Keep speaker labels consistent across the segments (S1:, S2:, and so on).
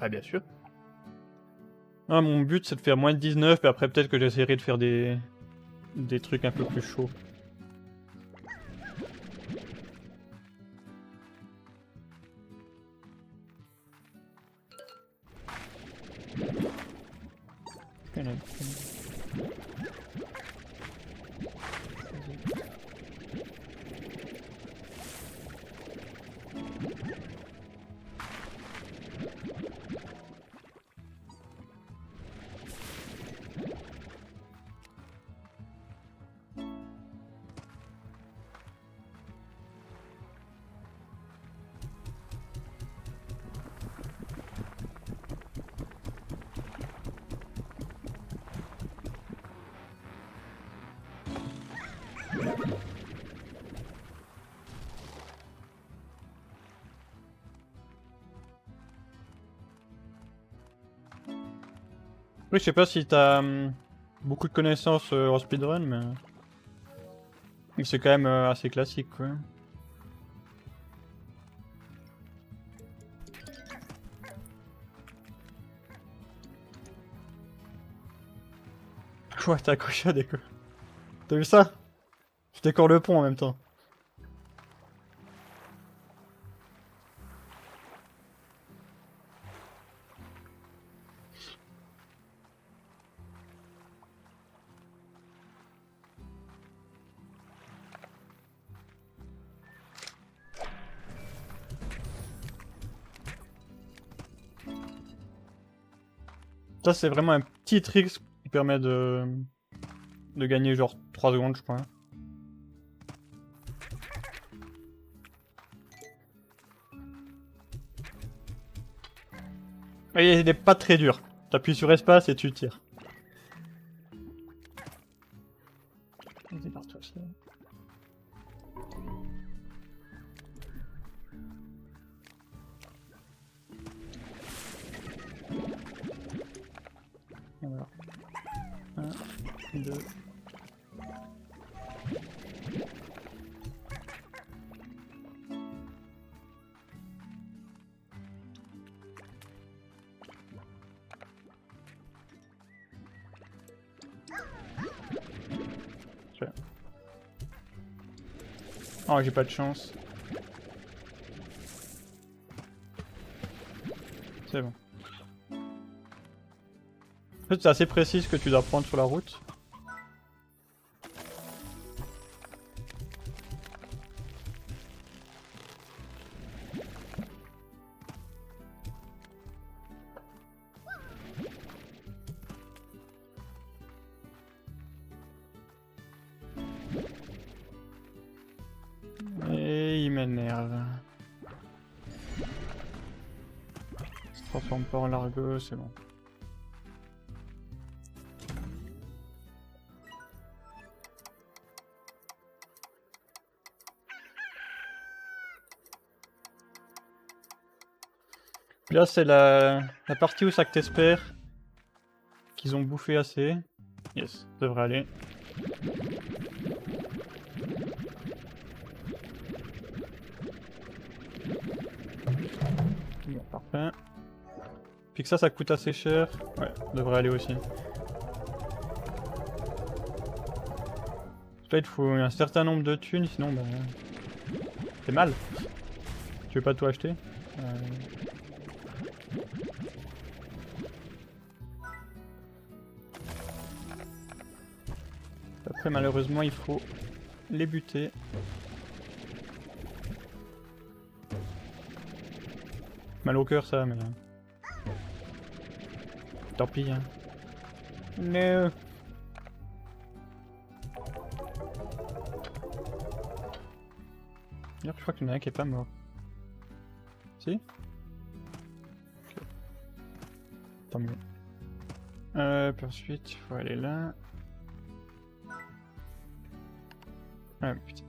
S1: Ah bien sûr. Ah, mon but c'est de faire moins de 19, et après peut-être que j'essaierai de faire des trucs un peu plus chauds. Oui, je sais pas si t'as beaucoup de connaissances en speedrun, mais c'est quand même assez classique, quoi. Quoi, t'as accroché à des quoi? T'as vu ça? Je décore le pont en même temps. Ça, c'est vraiment un petit trick qui permet de gagner genre 3 secondes, je crois. Et il est pas très dur. T'appuies sur espace et tu tires. Vas-y, barre-toi, ça. Voilà. 1, 2... Oh, j'ai pas de chance. C'est bon. En fait, c'est assez précis ce que tu dois prendre sur la route. Et il m'énerve. Il se transforme pas en largo, c'est bon. Puis là, c'est la partie où ça que t'espères qu'ils ont bouffé assez. Yes, ça devrait aller. Bon, parfait. Puis que ça coûte assez cher. Ouais, ça devrait aller aussi. Là, il te faut un certain nombre de thunes, sinon, bah... c'est mal. Tu veux pas tout acheter Après, malheureusement, il faut les buter. Mal au cœur, ça, mais... Tant pis, hein. No. D'ailleurs, je crois qu'il y en a un qui est pas mort. Si? Ok. Tant mieux. Puis ensuite, il faut aller là. Ah putain.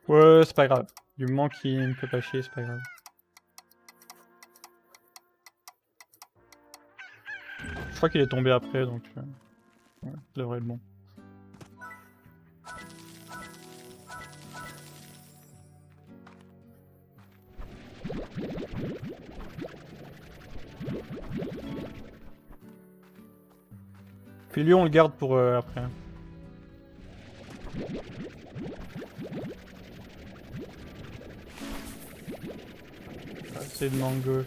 S1: Ouais, c'est pas grave. Du moment qu'il me fait pas chier, c'est pas grave. crois qu'il est tombé après, donc ouais, ça devrait être bon. Puis lui on le garde pour après. Assez de mango. Ouais.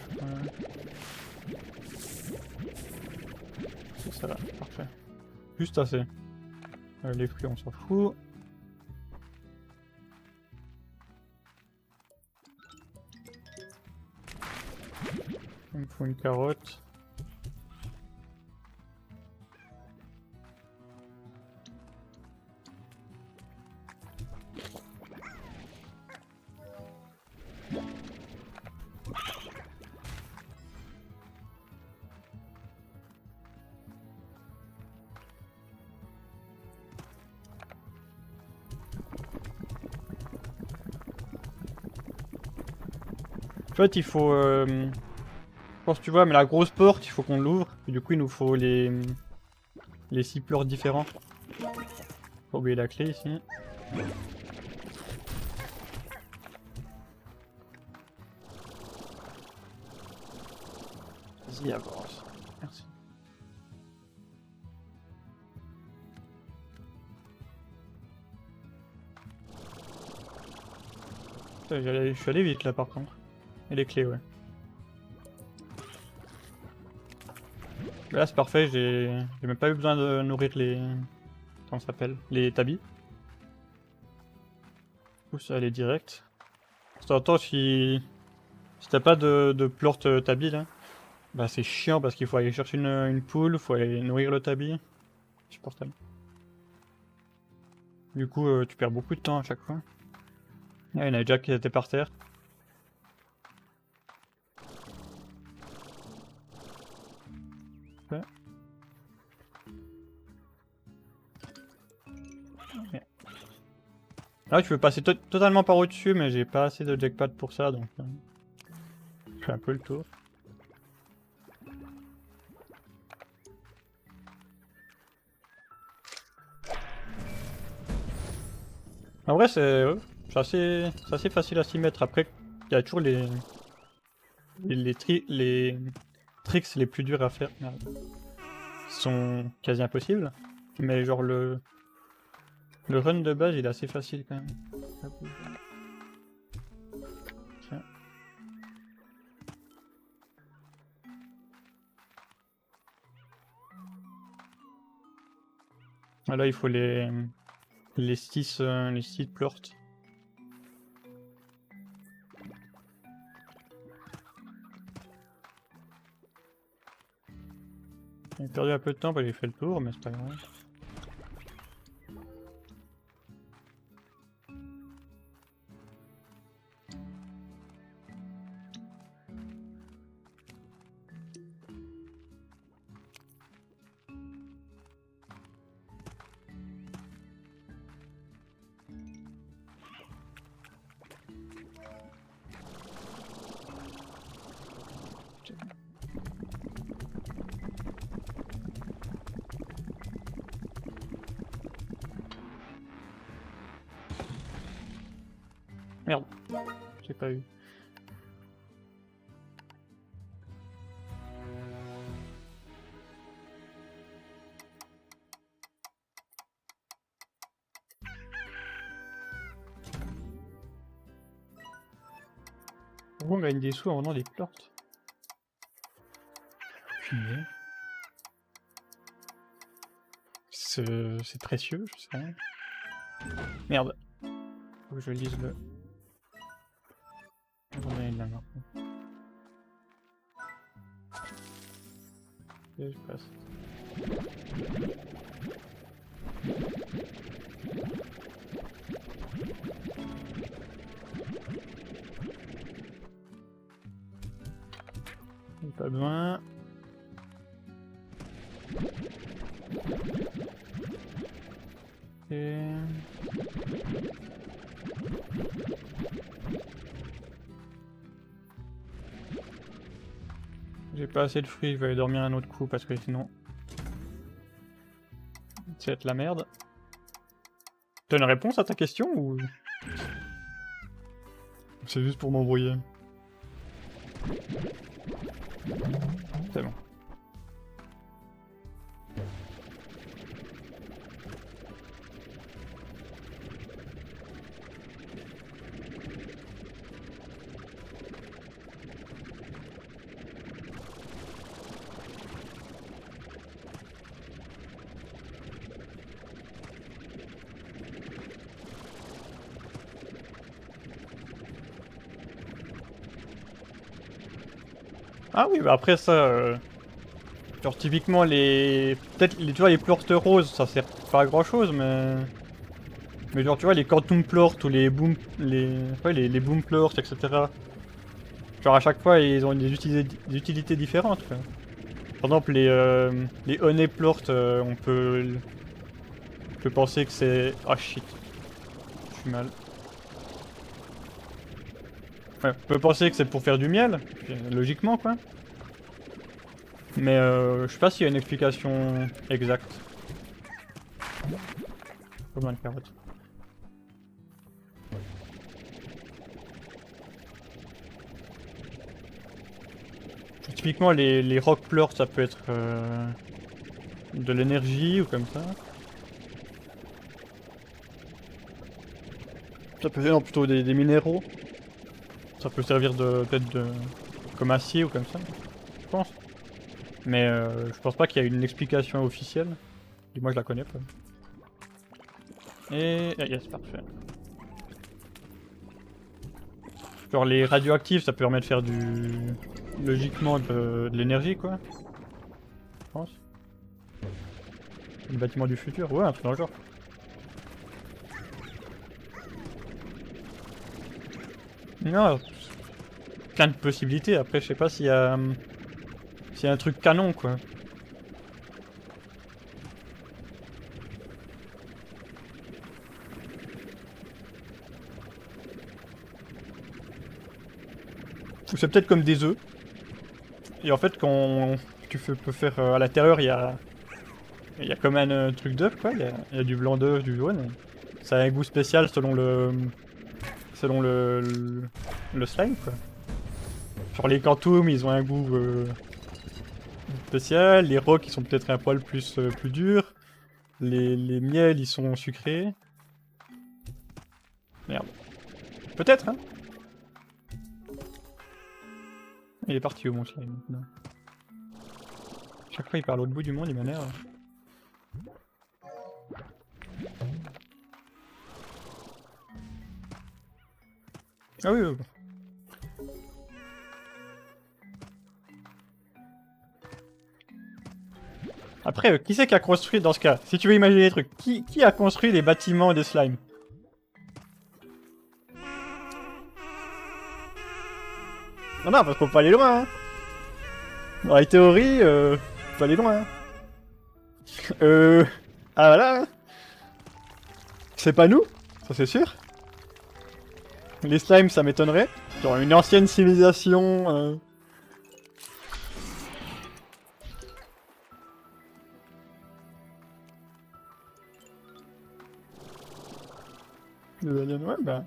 S1: Ça va, parfait. Juste assez. Les fruits on s'en fout. Il me faut une carotte. En fait, il faut. Je pense que tu vois, mais la grosse porte, il faut qu'on l'ouvre. Et du coup, il nous faut les siffleurs différents. Faut oublier la clé ici. Vas-y, avance. Merci. Je suis allé vite là par contre. Et les clés, ouais. Là c'est parfait, j'ai même pas eu besoin de nourrir les... Comment ça s'appelle? Les tabis. Du coup ça allait direct. De temps en temps si t'as pas de plorte tabi là, bah c'est chiant parce qu'il faut aller chercher une poule, faut aller nourrir le tabi. Insupportable. Du coup tu perds beaucoup de temps à chaque fois. Ah, il y en a déjà qui étaient par terre. Ouais. Là tu peux passer totalement par au-dessus mais j'ai pas assez de jackpot pour ça donc je fais un peu le tour. En vrai c'est assez facile à s'y mettre. Après il y a toujours les tricks les plus durs à faire. Merde. Sont quasi impossibles. Mais genre le run de base il est assez facile quand même. Tiens. Ah, là il faut les 6 plortes. J'ai perdu un peu de temps pour aller faire le tour mais c'est pas grave. Merde, j'ai pas eu. Pourquoi on gagne des sous en vendant des plortes? Aucune idée. C'est précieux, je sais rien. Merde. Faut que je lise le... J'en ai une là maintenant. Et je passe. Pas besoin. Et... J'ai pas assez de fruits, je vais aller dormir un autre coup parce que sinon Ça va être la merde. T'as une réponse à ta question ou... C'est juste pour m'embrouiller. C'est bon. Ah oui, bah après ça... Genre typiquement les... Peut-être, tu vois, les plortes roses, ça sert pas à grand chose, mais... Mais genre, tu vois, les quantum plortes ou les boom... Ouais, les boom plortes, etc. Genre à chaque fois, ils ont des utilités différentes, quoi. Par exemple, les honey plortes, on peut penser que c'est... Ah shit. Je suis mal. Ouais, on peut penser que c'est pour faire du miel, logiquement, quoi. Mais je sais pas s'il y a une explication exacte. Combien de carottes? Typiquement, les rock pleurs, ça peut être de l'énergie ou comme ça. Ça peut être plutôt des minéraux. Ça peut servir peut-être comme acier ou comme ça, je pense. Mais je pense pas qu'il y a une explication officielle. Du moins, je la connais pas. Et... Ah, yes, parfait. Genre les radioactifs, ça permet de faire logiquement de l'énergie, quoi. Je pense. Le bâtiment du futur, ouais, un truc dans le genre. Non, plein de possibilités. Après, je sais pas s'il y a un truc canon, quoi. Ou c'est peut-être comme des œufs. Et en fait, quand peux faire à l'intérieur, il y a comme un truc d'œuf, quoi. Il y a du blanc d'œuf, du jaune. Ça a un goût spécial selon le slime, quoi. Genre les quantum, ils ont un goût spécial. Les rocks, ils sont peut-être un poil plus durs. Les miels, ils sont sucrés. Merde. Peut-être, hein. Il est parti où, mon slime, maintenant? Chaque fois, il part à l'autre bout du monde, il m'énerve. Ah oui, oui. Après, qui c'est qui a construit, dans ce cas, si tu veux imaginer les trucs, qui a construit les bâtiments des slimes? Non, non, parce qu'on peut aller loin, hein. Dans la théorie, on peut aller loin, hein. Ah voilà, hein. C'est pas nous, ça c'est sûr. Les slimes, ça m'étonnerait. Genre une ancienne civilisation... Les aliens, ouais, bah...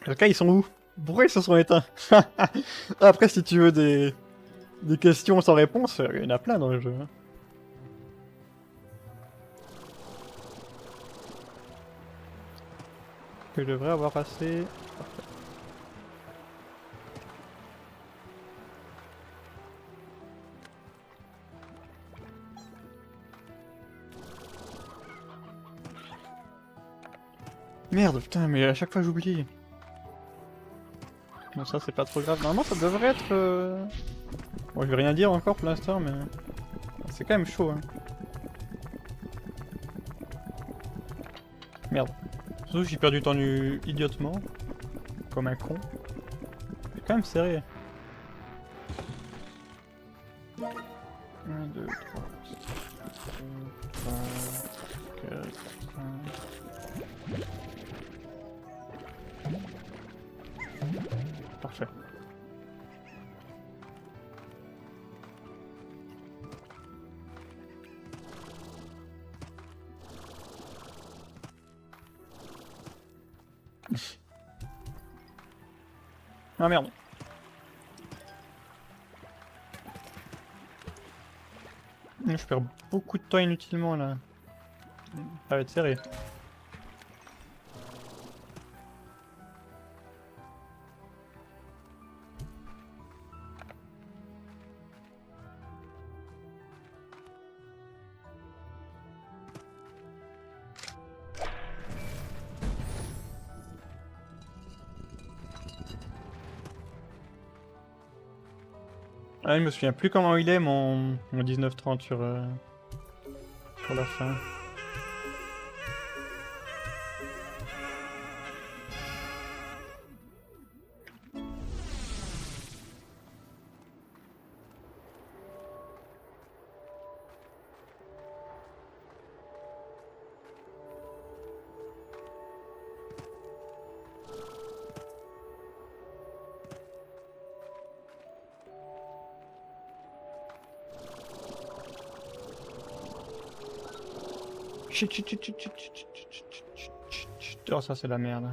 S1: En cas, ils sont où? Pourquoi ils se sont éteints? Après, si tu veux des questions sans réponse, il y en a plein dans le jeu. Que je devrais avoir assez... Parfait. Merde, putain, mais à chaque fois j'oublie. Bon, ça c'est pas trop grave. Normalement, ça devrait être... Bon, je vais rien dire encore pour l'instant, mais... C'est quand même chaud, hein. Merde. Surtout que j'ai perdu du temps idiotement. Comme un con. C'est quand même serré. 1, 2, 3, 4, 5... Parfait. Ah merde. Je perds beaucoup de temps inutilement là. Ça va être serré. Ah, je me souviens plus comment il est mon 19-30 sur la fin. Chut, chut, chut, chut, chut, chut, chut, chut, chut, chut, chut. Oh, ça c'est la merde.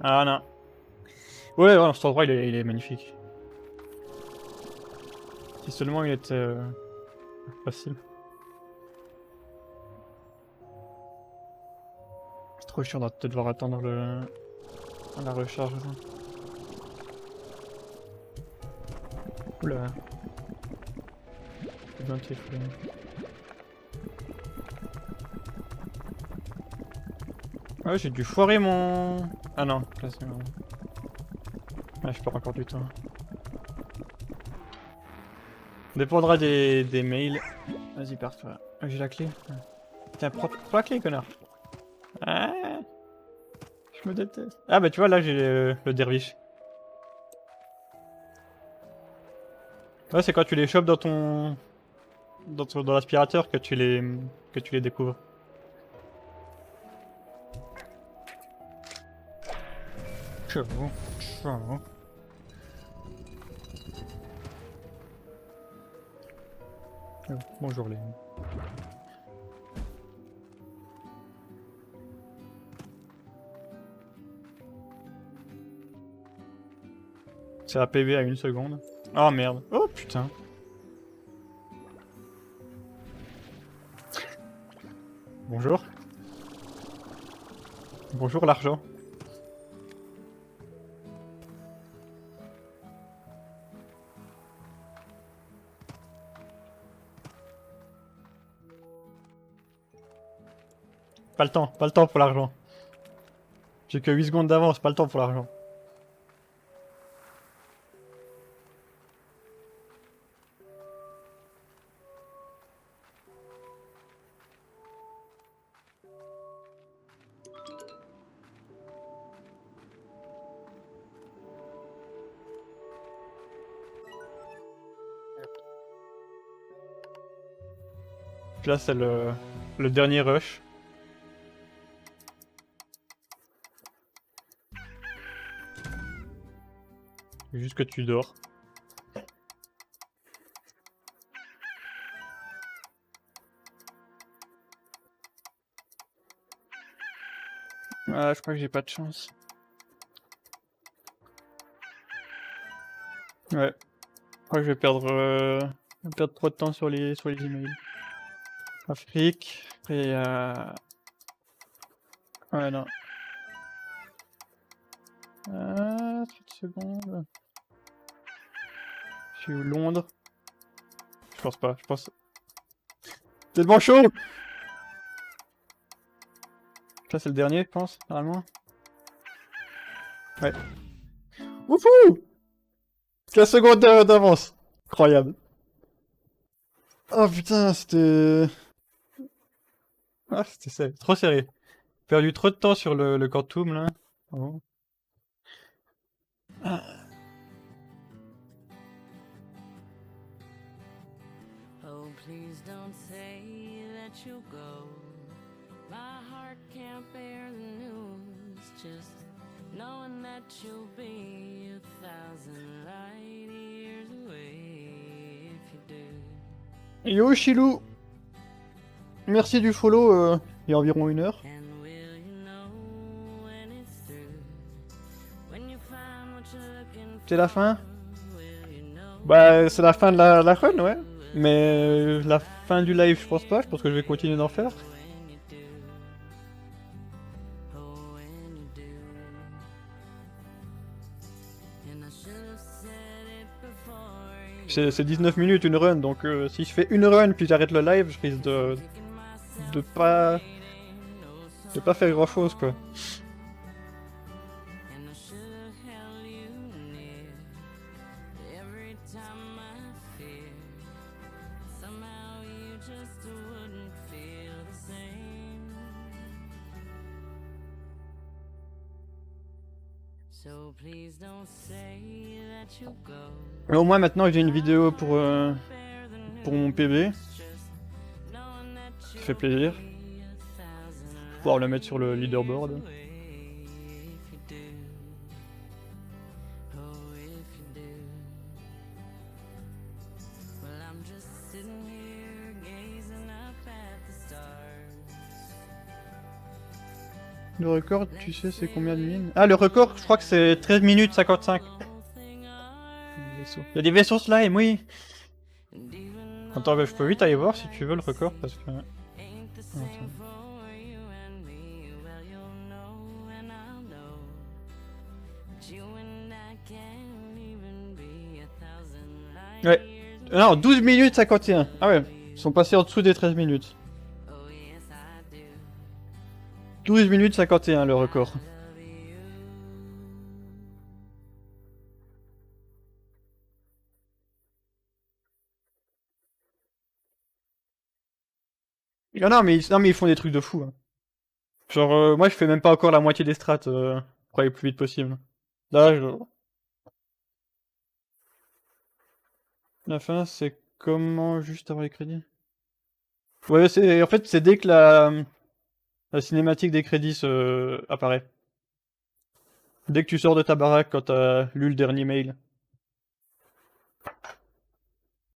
S1: Ah non. Ouais, ouais, cet endroit il est magnifique. Si seulement il était facile. C'est trop chiant de devoir attendre la recharge. Oula. C'est bien tes fouilles. Ouais, j'ai dû foirer mon... Ah non, là c'est bon. Ah, je perds encore du temps. Dépendra des mails. Vas-y, pars-toi. Ah, j'ai la clé. Tiens, prends la clé, connard. Ah, je me déteste. Ah bah tu vois, là j'ai le derviche. Ouais, c'est quand tu les chopes dans l'aspirateur que tu les découvres. Chevaux, chevaux. Oh, bonjour les... C'est un PV à 1 seconde. Oh merde. Oh putain. Bonjour. Bonjour l'argent. Pas le temps pour l'argent. J'ai que 8 secondes d'avance, pas le temps pour l'argent. Là c'est le dernier rush. Juste que tu dors. Ah, je crois que j'ai pas de chance. Ouais. Je crois que je vais perdre trop de temps sur les emails. Afrique. Et ouais, non. 30 secondes. Je suis où, Londres? Je pense pas, je pense... Tellement chaud! Ça c'est le dernier, je pense, normalement. Ouais. Wouhou! 15 secondes d'avance. Incroyable. Oh putain, c'était... Ah, c'était trop serré. Perdu trop de temps sur le Quantum, là. Oh. Ah.
S2: Oh, please don't say that you'll go. My heart can't bear the news. Just knowing that you'll be 1,000 light years away if you do.
S1: Yo Chilou! Merci du follow, il y a environ 1 heure.
S2: And will you know when it's through? When you find what you're looking
S1: C'est la fin? Bah, c'est la fin de la run, ouais. Mais la fin du live, je pense pas. Je pense que je vais continuer d'en faire. C'est 19 minutes une run, donc si je fais une run puis j'arrête le live, je risque de pas faire grand chose quoi. Mais au moins maintenant j'ai une vidéo pour mon PB. Ça fait plaisir. Pouvoir le mettre sur le leaderboard. Le record, tu sais, c'est combien de mines? Ah, le record, je crois que c'est 13 minutes 55. Il y a des vaisseaux slime, oui. Attends, bah, je peux vite aller voir si tu veux le record parce que. Attends. Ouais. Non, 12 minutes 51. Ah ouais, ils sont passés en dessous des 13 minutes. 12 minutes 51 le record. Ah non mais ils font des trucs de fou. Hein. Genre moi je fais même pas encore la moitié des strats pour aller le plus vite possible. Là je... La fin c'est comment juste avant les crédits? Ouais c'est en fait c'est dès que la cinématique des crédits apparaît. Dès que tu sors de ta baraque quand t'as lu le dernier mail.